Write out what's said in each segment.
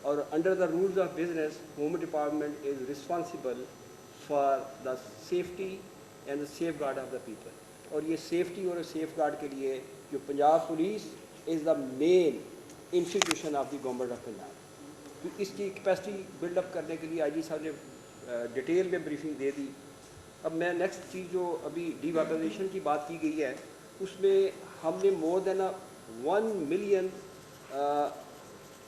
और under the rules of business home department is responsible for the safety and the safe guard of the people. और ये safety और safe guard के लिए जो Punjab police is the main institution of the government of Punjab. तो इसकी capacity buildup करने के लिए आईजी साहब ने डिटेल में ब्रीफिंग दे दी। अब मैं नेक्स्ट चीज़ जो अभी डीवेपनाइजेशन की बात की गई है, उसमें हमने more than 1 million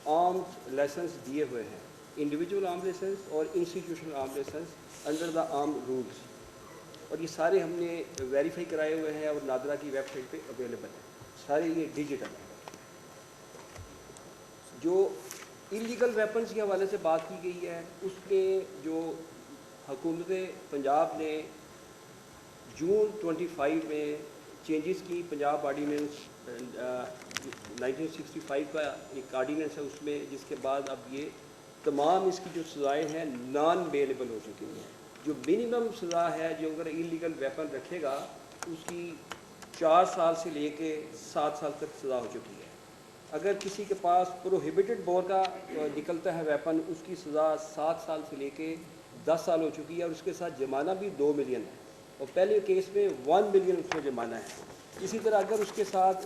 arms licence दिए हुए हैं, इंडिविजुअल आर्म लाइसेंस और institutional arm licence under the arm rules. और ये सारे हमने वेरीफाई कराए हुए हैं और नादरा की वेबसाइट पे अवेलेबल है, सारे ये डिजिटल हैं। जो इलीगल वेपन्स के हवाले से बात की गई है, उसमें जो हुकूमत पंजाब ने जून 25 में चेंजेस की पंजाब ऑर्डीनेंस 1965 का एक ऑर्डीनेंस है उसमें, जिसके बाद अब ये तमाम इसकी जो सज़ाएँ हैं नॉन बेलेबल हो चुकी हैं। जो मिनिमम सज़ा है जो अगर इलीगल वेपन रखेगा उसकी 4 साल से लेके 7 साल तक सज़ा हो चुकी है। अगर किसी के पास प्रोहिबिटेड बोर का निकलता है वेपन, उसकी सज़ा 7 साल से लेके 10 साल हो चुकी है और उसके साथ जुर्माना भी 2 मिलियन है, और पहले केस में 1 मिलियन उसमें जुर्माना है। इसी तरह अगर उसके साथ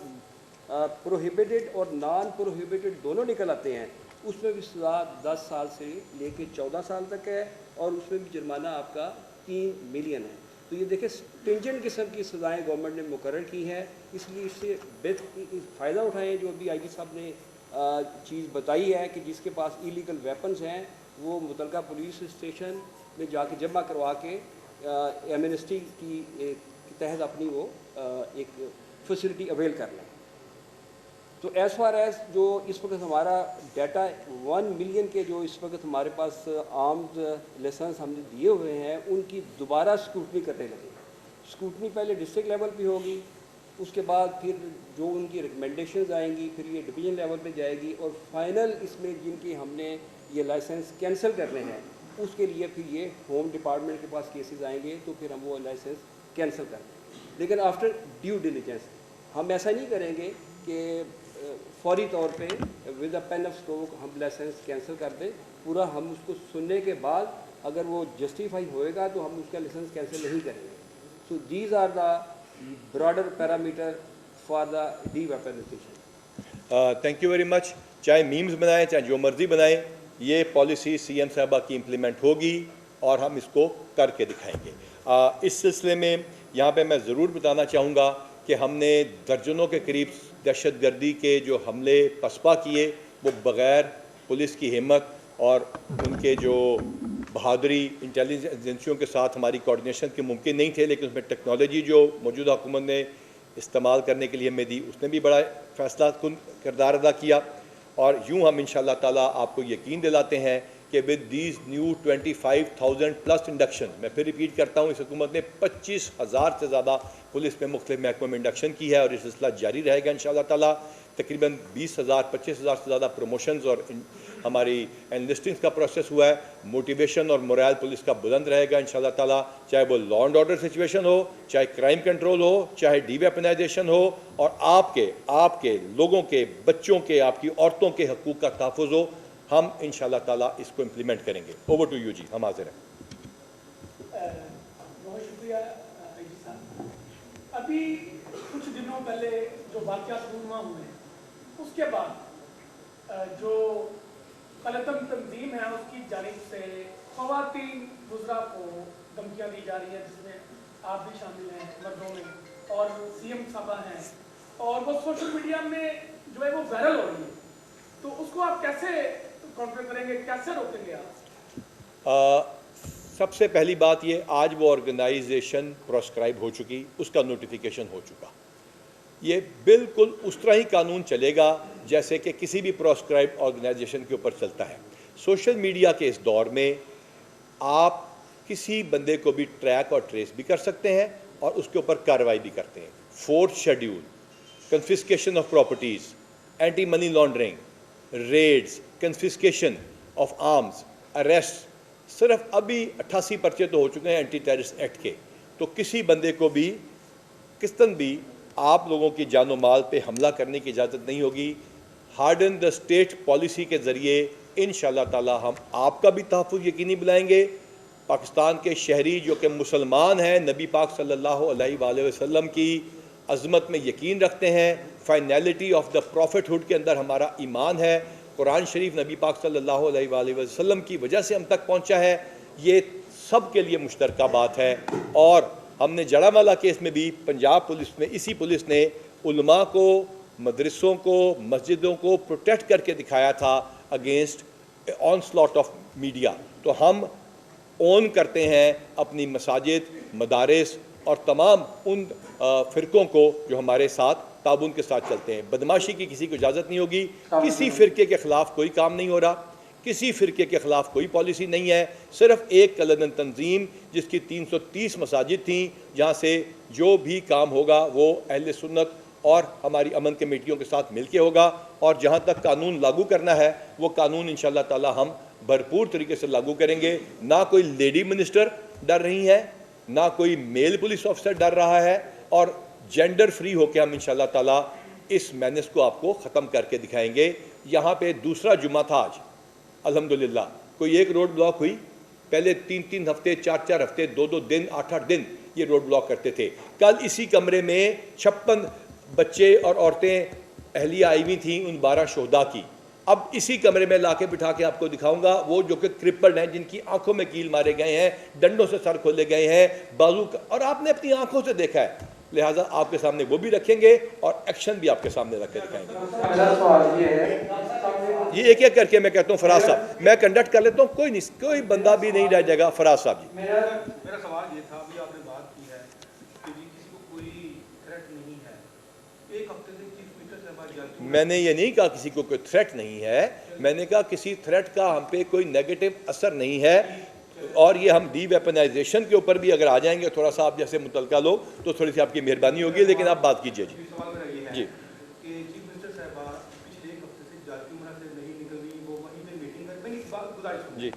प्रोहिबिटेड और नॉन प्रोहिबिटेड दोनों निकल आते हैं, उसमें भी सज़ा 10 साल से लेके 14 साल तक है और उसमें भी जुर्माना आपका 3 मिलियन है। तो ये देखिए स्ट्रिंजेंट किस्म की सज़ाएँ गवर्नमेंट ने मुकर्रर की है, इसलिए इससे फ़ायदा उठाएँ। जो अभी आईजी साहब ने चीज़ बताई है कि जिसके पास इलीगल वेपन्स हैं वो मुतलका पुलिस स्टेशन में जाके जमा करवा के एमनेस्टी की तहत अपनी वो एक फैसिलिटी अवेल कर लें। तो एज़ फार एज़ जो इस वक्त हमारा डाटा 1 मिलियन के जो इस वक्त हमारे पास आर्म्स लाइसेंस हमने दिए हुए हैं, उनकी दोबारा स्क्रूटनी करने लगे। स्क्रूटनी पहले डिस्ट्रिक्ट लेवल पे होगी, उसके बाद फिर जो उनकी रिकमेंडेशंस आएंगी, फिर ये डिवीज़न लेवल पे जाएगी, और फाइनल इसमें जिनकी हमने ये लाइसेंस कैंसिल करने हैं उसके लिए फिर ये होम डिपार्टमेंट के पास केसेस आएंगे, तो फिर हम वो लाइसेंस कैंसिल कर देंगे। लेकिन आफ्टर ड्यू डिलीजेंस हम ऐसा नहीं करेंगे कि फौरी तौर पे with a pain of stroke हम लाइसेंस कैंसिल कर दें। पूरा हम उसको सुनने के बाद अगर वो जस्टिफाई होएगा तो हम उसका लाइसेंस कैंसिल नहीं करेंगे। So these are the broader parameter for the deweaponization. Thank you very much. चाहे मीम्स बनाएं चाहे जो मर्जी बनाएं, ये पॉलिसी सीएम साहबा की इम्प्लीमेंट होगी और हम इसको करके दिखाएंगे। इस सिलसिले में यहाँ पे मैं ज़रूर बताना चाहूँगा कि हमने दर्जनों के करीब दहशतगर्दी के जो हमले पसपा किए, वो बग़ैर पुलिस की हिम्मत और उनके जो बहादुरी इंटेलिजेंस एजेंसियों के साथ हमारी कोऑर्डिनेशन के मुमकिन नहीं थे। लेकिन उसमें टेक्नोलॉजी जो मौजूदा हुकूमत ने इस्तेमाल करने के लिए हमें दी, उसने भी बड़ा फैसला कुन किरदार अदा किया। और यूँ हम इंशाअल्लाह ताला आपको यकीन दिलाते हैं कि with these new 25,000 plus induction, मैं फिर रिपीट करता हूँ, इस हुकूमत ने 25,000 से ज़्यादा पुलिस में मुख्तलिफ महकमों में इंडक्शन की है और ये सिलसिला जारी रहेगा इंशाअल्लाह ताला। तकरीबन 20,000 25,000 से ज़्यादा प्रमोशंस और हमारी एनलिस्टिंग्स का प्रोसेस हुआ है। मोटिवेशन और मोरल पुलिस का बुलंद रहेगा इंशाअल्लाह ताला, चाहे वो लॉ एंड ऑर्डर सिचुएशन हो, चाहे क्राइम कंट्रोल हो, चाहे डीवेपनाइजेशन हो, और आपके लोगों के, बच्चों के, आपकी औरतों के हकूक़ का तहफ़्फ़ुज़ हो। हम इंशाअल्लाह ताला इसको इम्प्लीमेंट करेंगे। ओवर टू यू जी, हम हाजिर हैं। बहुत शुक्रिया आईजी साहब। अभी कुछ दिनों पहले जो वाक़या सूरमा हुए हैं, उसके बाद जो कलतम तंजीम है उसकी जानिब से ख़वातीन गुज़रा को धमकियाँ दी जा रही है, जिसमें आप भी शामिल हैं मर्दों में, और सीएम साहबा हैं, और वो सोशल मीडिया में जो है वो वायरल हो रही है। तो उसको आप कैसे काउंटर करेंगे, कैसे रोकेंगे आप? सबसे पहली बात ये, आज वो ऑर्गेनाइजेशन प्रोस्क्राइब हो चुकी, उसका नोटिफिकेशन हो चुका। ये बिल्कुल उस तरह ही कानून चलेगा जैसे कि किसी भी प्रोस्क्राइब ऑर्गेनाइजेशन के ऊपर चलता है। सोशल मीडिया के इस दौर में आप किसी बंदे को भी ट्रैक और ट्रेस भी कर सकते हैं और उसके ऊपर कार्रवाई भी करते हैं। 4th schedule, confiscation of properties, anti money laundering, raids, confiscation of arms, arrest, सिर्फ अभी 88 पर्चे तो हो चुके हैं एंटी टेररिस्ट एक्ट के। तो किसी बंदे को भी किस्तन भी आप लोगों की जानो माल पे हमला करने की इजाज़त नहीं होगी। हार्डन द स्टेट पॉलिसी के ज़रिए इंशाअल्लाह ताला हम आपका भी तहफ़्फ़ुज़ यकीनी बनाएंगे। पाकिस्तान के शहरी जो कि मुसलमान हैं, नबी पाक सल्लल्लाहु अलैहि वसल्लम की अज़मत में यकीन रखते हैं, फाइनलिटी ऑफ द प्रॉफिटहुड के अंदर हमारा ईमान है, कुरान शरीफ नबी पाक सल्लल्लाहु अलैहि वसल्लम की वजह से हम तक पहुँचा है, ये सब के लिए मुश्तरका बात है। और हमने जड़ावाला केस में भी पंजाब पुलिस में इसी पुलिस ने उलमा को, मदरसों को, मस्जिदों को प्रोटेक्ट करके दिखाया था अगेंस्ट ऑनस्लॉट ऑफ मीडिया। तो हम ओन करते हैं अपनी मसाजिद, मदारिस और तमाम उन फ़िरक़ों को जो हमारे साथ ताबून के साथ चलते हैं। बदमाशी की किसी को इजाज़त नहीं होगी, किसी फ़िरके के ख़िलाफ़ कोई काम नहीं हो रहा, किसी फ़िरके के ख़िलाफ़ कोई पॉलिसी नहीं है। सिर्फ़ एक कलदन तंजीम जिसकी 330 मसाजिद थी, जहाँ से जो भी काम होगा वो अहले सुन्नत और हमारी अमन कमेटियों के साथ मिल के होगा। और जहाँ तक कानून लागू करना है वो कानून इंशाअल्लाह ताला हम भरपूर तरीके से लागू करेंगे। ना कोई लेडी मिनिस्टर डर रही है, ना कोई मेल पुलिस ऑफिसर डर रहा है, और जेंडर फ्री होकर हम इंशाअल्लाह ताला इस मैनेस को आपको ख़त्म करके दिखाएंगे। यहाँ पे दूसरा जुमा था आज, अल्हम्दुलिल्लाह। कोई एक रोड ब्लॉक हुई, पहले 3-3 हफ्ते, 4-4 हफ्ते, 2-2 दिन, 8-8 दिन ये रोड ब्लॉक करते थे। कल इसी कमरे में 56 बच्चे और औरतें अहलिया आई हुई थी उन 12 शोहदा की। अब इसी कमरे में लाके बिठा के आपको दिखाऊंगा वो जो कि क्रिपल्ड हैं, जिनकी आंखों में कील मारे गए हैं, डंडों से सर खोले गए हैं, बाजू का, और आपने अपनी आंखों से देखा है। लिहाजा आपके सामने वो भी रखेंगे और एक्शन भी आपके सामने रख के दिखाएंगे। मेरा सवाल ये है, ये एक एक करके मैं कहता हूँ फराज साहब, मैं कंडक्ट कर लेता हूँ, कोई बंदा भी नहीं रह जाएगा। फराज साहब जी, मेरा सवाल ये था, अभी आपने बात की है कि जी किसी को कोई थ्रेट नहीं है। एक हफ्ते से चीफ मिनिस्टर से हमारी जाती, मैंने ये नहीं कहा किसी को कोई थ्रेट नहीं है, मैंने कहा किसी थ्रेट का हम पे कोई नेगेटिव असर नहीं है। और ये हम डी वेपनाइजेशन के ऊपर भी अगर आ जाएंगे थोड़ा सा आप जैसे मुतलका लोग, तो थोड़ी सी आपकी मेहरबानी होगी, लेकिन आप बात कीजिए जी। सवाल मेरा ये है जी कि चीफ मिनिस्टर साहबा पिछले एक हफ्ते से जाती उम्र से नहीं निकल रही, वो वहीं पे मीटिंग कर, मैंने इस बात गुजारिश जी,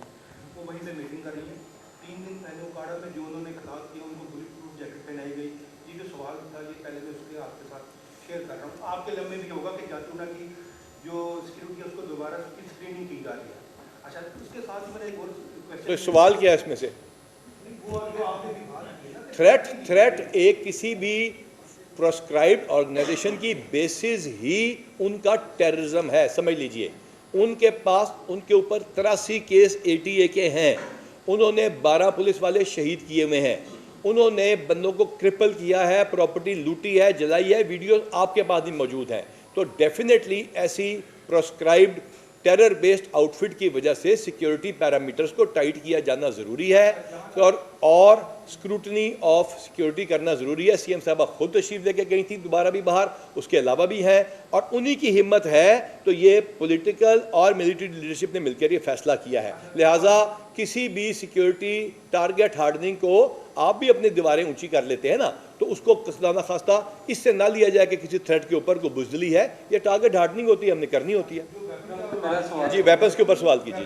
वो वहीं पे मीटिंग कर रही है। 3 दिन पहले उकाड़ा में जो उन्होंने खिलाफ किया उनको बुलेट प्रूफ जैकेट पहनाई गई। ये जो सवाल था ये पहले मैं उसके आपके साथ शेयर कर रहा हूँ। आपके लम्बे भी होगा कि जातुना की जो सिक्योरिटी है उसको दोबारा उसकी स्क्रीनिंग की जा रही है। अच्छा, उसके साथ मेरा एक और तो सवाल क्या है इसमें से? थ्रेट एक किसी भी प्रोस्क्राइब्ड ऑर्गेनाइजेशन की बेसिस ही उनका टेररिज्म है, समझ लीजिए। उनके पास उनके ऊपर 83 केस ATA के हैं, उन्होंने 12 पुलिस वाले शहीद किए हुए हैं, उन्होंने बंदों को क्रिपल किया है, प्रॉपर्टी लूटी है, जलाई है, वीडियो आपके पास भी मौजूद हैं। तो डेफिनेटली ऐसी प्रोस्क्राइब्ड टेरर बेस्ड आउटफिट की वजह से सिक्योरिटी पैरामीटर्स को टाइट किया जाना ज़रूरी है, और स्क्रूटनी ऑफ सिक्योरिटी करना ज़रूरी है। CM साहबा खुद तशरीफ लेके गई थी दोबारा भी बाहर, उसके अलावा भी हैं, और उन्हीं की हिम्मत है। तो ये पॉलिटिकल और मिलिट्री लीडरशिप ने मिलकर ये फैसला किया है। लिहाजा किसी भी सिक्योरिटी टारगेट हार्डनिंग को आप भी अपनी दीवारें ऊंची कर लेते हैं ना, तो उसको कसदाना खास्ता इससे ना लिया जाए कि किसी थ्रेट के ऊपर कोई बुजदली है। ये टारगेट हार्डनिंग होती है, हमने करनी होती है। जी, वेपन्स के ऊपर सवाल कीजिए।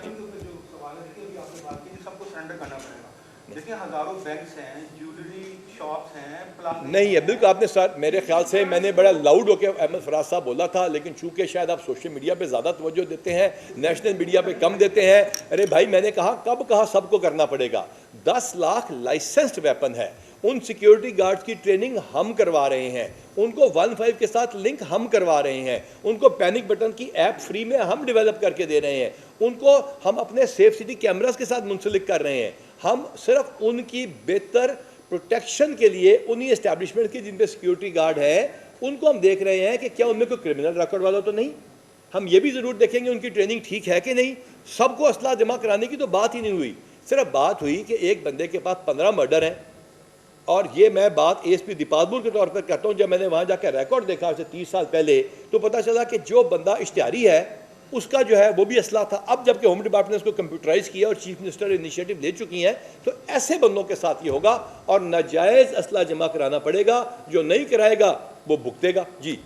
सबको सरेंडर करना पड़ेगा। देखिए हजारों बैंक्स हैं, ज्वेलरी शॉप्स हैं, नहीं है बिल्कुल। आपने मेरे ख्याल से मैंने बड़ा लाउड होकर अहमद फराज साहब बोला था, लेकिन चूंकि शायद आप सोशल मीडिया पे ज़्यादा तवज्जो देते हैं, नेशनल मीडिया पे कम देते हैं। अरे भाई, मैंने कहा कब कहा सबको करना पड़ेगा। 10 लाख लाइसेंस्ड वेपन है, उन सिक्योरिटी गार्ड्स की ट्रेनिंग हम करवा रहे हैं, उनको 15 के साथ लिंक हम करवा रहे हैं, उनको पैनिक बटन की ऐप फ्री में हम डेवलप करके दे रहे हैं, उनको हम अपने सेफ सिटी कैमरास के साथ मुंसलिक कर रहे हैं। हम सिर्फ उनकी बेहतर प्रोटेक्शन के लिए उन्हीं एस्टैब्लिशमेंट की जिन पे सिक्योरिटी गार्ड है उनको हम देख रहे हैं कि क्या उनमें कोई क्रिमिनल रिकॉर्ड वाला तो नहीं। हम ये भी ज़रूर देखेंगे उनकी ट्रेनिंग ठीक है कि नहीं। सबको असला जमा कराने की तो बात ही नहीं हुई, सिर्फ बात हुई कि एक बंदे के पास 15 मर्डर हैं। और ये मैं बात ASP दीपालपुर के तौर पर करता हूँ। जब मैंने वहाँ जाकर रिकॉर्ड देखा उससे 30 साल पहले, तो पता चला कि जो बंदा इश्तिहारी है उसका जो है वो भी असला था। अब जबकि होम डिपार्टमेंट ने उसको कंप्यूटराइज किया और चीफ मिनिस्टर इनिशिएटिव ले चुकी हैं, तो ऐसे बंदों के साथ ये होगा और नाजायज़ असला जमा कराना पड़ेगा। जो नहीं कराएगा वो भुगतेगा। जी।